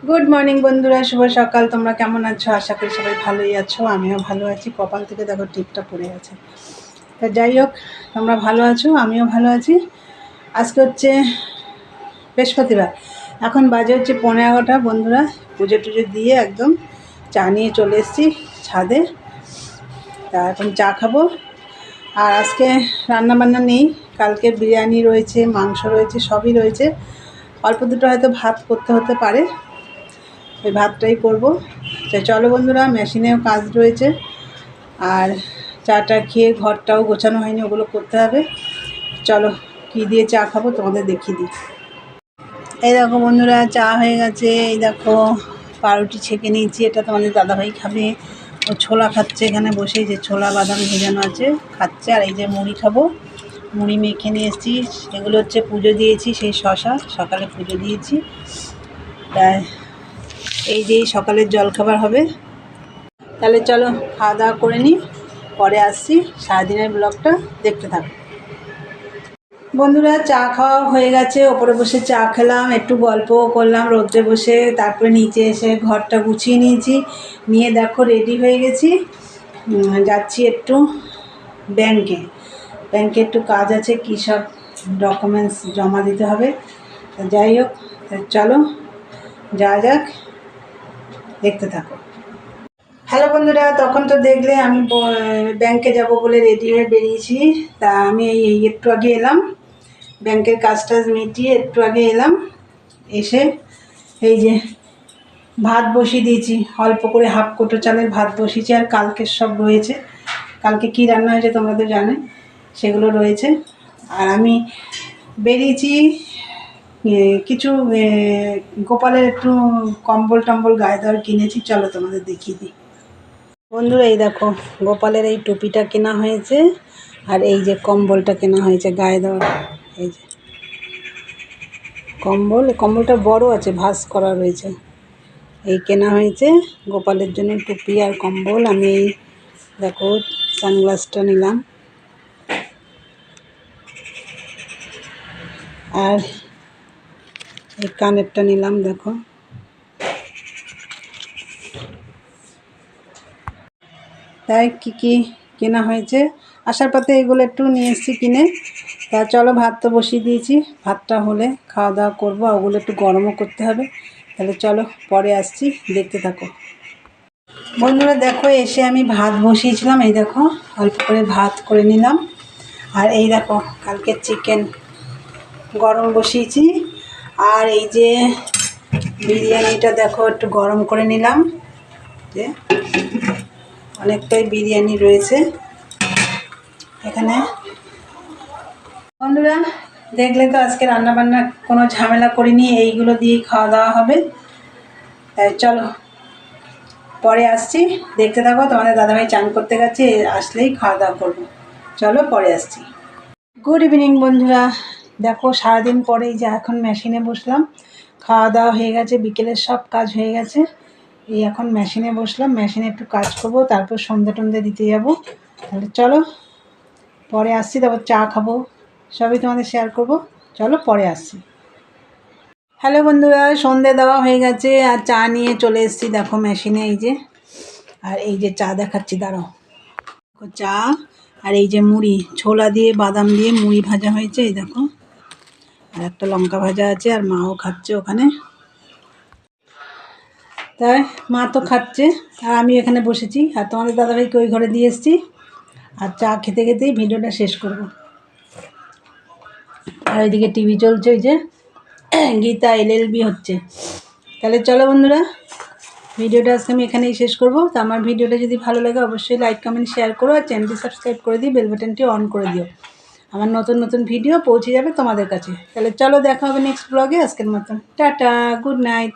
Good morning বন্ধুরা, শুভ সকাল। তোমরা কেমন আছো? আশা করি সবাই ভালোই আছো। আমিও ভালো আছি। কপাল থেকে দেখো টিপটা পড়ে আছে। তা যাই হোক, তোমরা ভালো আছো, আমিও ভালো আছি। আজকে হচ্ছে বৃহস্পতিবার। এখন বাজে হচ্ছে 11:30 বন্ধুরা। পুজো টুজো দিয়ে একদম চা নিয়ে চলে এসেছি ছাদে। তা এখন চা খাবো। আর আজকে রান্নাবান্না নেই। কালকে বিরিয়ানি রয়েছে, মাংস রয়েছে, সবই রয়েছে। অল্প দুটো হয়তো ভাত করতে হতে পারে, ওই ভাতটাই করবো। তো চলো বন্ধুরা, মেশিনেও কাজ রয়েছে। আর চাটা খেয়ে ঘরটাও গোছানো হয়নি, ওগুলো করতে হবে। চলো কী দিয়ে চা খাবো তোমাদের দেখিয়ে দিই। এই দেখো বন্ধুরা, চা হয়ে গেছে। এই দেখো পাউরুটি ছেঁকে নিয়েছি, এটা তোমাদের দাদাভাই খাবে। ও ছোলা খাচ্ছে এখানে বসে, যে ছোলা বাদাম ভেজানো আছে খাচ্ছে। আর এই যে মুড়ি খাবো, মুড়ি মেখে নিয়ে এসেছি। এগুলো হচ্ছে পুজো দিয়েছি, সেই শশা সকালে পুজো দিয়েছি। তাই এই যে সকালের জলখাবার হবে। তাহলে চলো খাওয়া দাওয়া করে নিই, পরে আসছি। সারাদিনের ব্লগটা দেখতে থাকো বন্ধুরা। চা খাওয়া হয়ে গেছে, ওপরে বসে চা খেলাম, একটু গল্পও করলাম রোদ্রে বসে। তারপরে নিচে এসে ঘরটা গুছিয়ে নিয়েছি, নিয়ে দেখো রেডি হয়ে গেছি। যাচ্ছি একটু ব্যাংকে। ব্যাংকে একটু কাজ আছে, কী সব ডকুমেন্টস জমা দিতে হবে। যাই হোক, চলো যা যাক, দেখতে থাকো। হ্যালো বন্ধুরা, তখন তো দেখলে আমি ব্যাংকে যাব বলে রেডি হয়ে বেরিয়েছি। তা আমি এই একটু আগে এলাম, ব্যাংকের কাজ টাজ মিটিয়ে একটু আগে এলাম। এসে এই যে ভাত বসিয়ে দিয়েছি, অল্প করে হাফ কোটো চালের ভাত বসিয়েছি। আর কালকের সব রয়েছে, কালকে কি রান্না হয়েছে তোমরা তো জানো, সেগুলো রয়েছে। আর আমি বেরিয়েছি কিছু গোপালের একটু কম্বল টম্বল গায়ে দেওয়ার কিনেছি, চলো তোমাদের দেখিয়ে দিই। বন্ধুরা এই দেখো, গোপালের এই টুপিটা কেনা হয়েছে, আর এই যে কম্বলটা কেনা হয়েছে গায়ে দেওয়ার। এই যে কম্বলটা বড় আছে, ভাঁজ করা রয়েছে। এই কেনা হয়েছে গোপালের জন্য টুপি আর কম্বল। আমি এই দেখো সানগ্লাসটা নিলাম, আর এই কানেরটা নিলাম দেখো। তাই কী কেনা হয়েছে, আসার পথে এগুলো একটু নিয়ে এসেছি কিনে। তা চলো, ভাত তো বসিয়ে দিয়েছি, ভাতটা হলে খাওয়া দাওয়া করবো। ওগুলো একটু গরমও করতে হবে। তাহলে চলো পরে আসছি, দেখতে থাকো বন্ধুরা। দেখো এসে আমি ভাত বসিয়েছিলাম, এই দেখো অল্প করে ভাত করে নিলাম। আর এই দেখো কালকে চিকেন গরম বসিয়েছি। আর এই যে বিরিয়ানিটা দেখো একটু গরম করে নিলাম, যে অনেকটাই বিরিয়ানি রয়েছে এখানে। বন্ধুরা দেখলে তো আজকে রান্নাবান্না কোনো ঝামেলা করিনি, এইগুলো দিয়েই খাওয়া দাওয়া হবে। তাই চলো পরে আসছি, দেখতে থাকো। তোমাদের দাদাভাই চান করতে গেছে, আসলেই খাওয়া দাওয়া করবো। চলো পরে আসছি। গুড ইভিনিং বন্ধুরা। দেখো সারাদিন পরেই যে এখন মেশিনে বসলাম, খাওয়া দাওয়া হয়ে গেছে, বিকেলের সব কাজ হয়ে গেছে। এই এখন মেশিনে বসলাম, মেশিনে একটু কাজ করবো, তারপর সন্ধ্যে টন্ধে দিতে যাবো। তাহলে চলো পরে আসছি, তারপর চা খাবো, সবই তোমাদের শেয়ার করব। চলো পরে আসছি। হ্যালো বন্ধুরা, সন্ধ্যে দেওয়া হয়ে গেছে, আর চা নিয়ে চলে এসেছি দেখো মেশিনে। এই যে, আর এই যে চা দেখাচ্ছি, দাঁড়াও। চা আর এই যে মুড়ি, ছোলা দিয়ে বাদাম দিয়ে মুড়ি ভাজা হয়েছে, এই দেখো। আর একটা লঙ্কা ভাজা আছে, আর মাও খাচ্ছে ওখানে। তাই মা তো খাচ্ছে, আর আমি এখানে বসেছি। আর তোমাদের দাদাভাইকে ওই ঘরে দিয়ে এসেছি। আর চা খেতে খেতেই ভিডিওটা শেষ করব। আর ওইদিকে টিভি চলছে, ওই যে গীতা LLB হচ্ছে। তাহলে চলো বন্ধুরা, ভিডিওটা আজকে আমি এখানেই শেষ করব। তো আমার ভিডিওটা যদি ভালো লাগে অবশ্যই লাইক কমেন্ট শেয়ার করো, আর চ্যানেলটি সাবস্ক্রাইব করে দিই, বেল বাটনটি অন করে দিও। আমার নতুন নতুন ভিডিও পৌঁছে যাবে তোমাদের কাছে। তাহলে চলো দেখা হবে নেক্সট ব্লগে। আজকের মতন টাটা, গুড নাইট।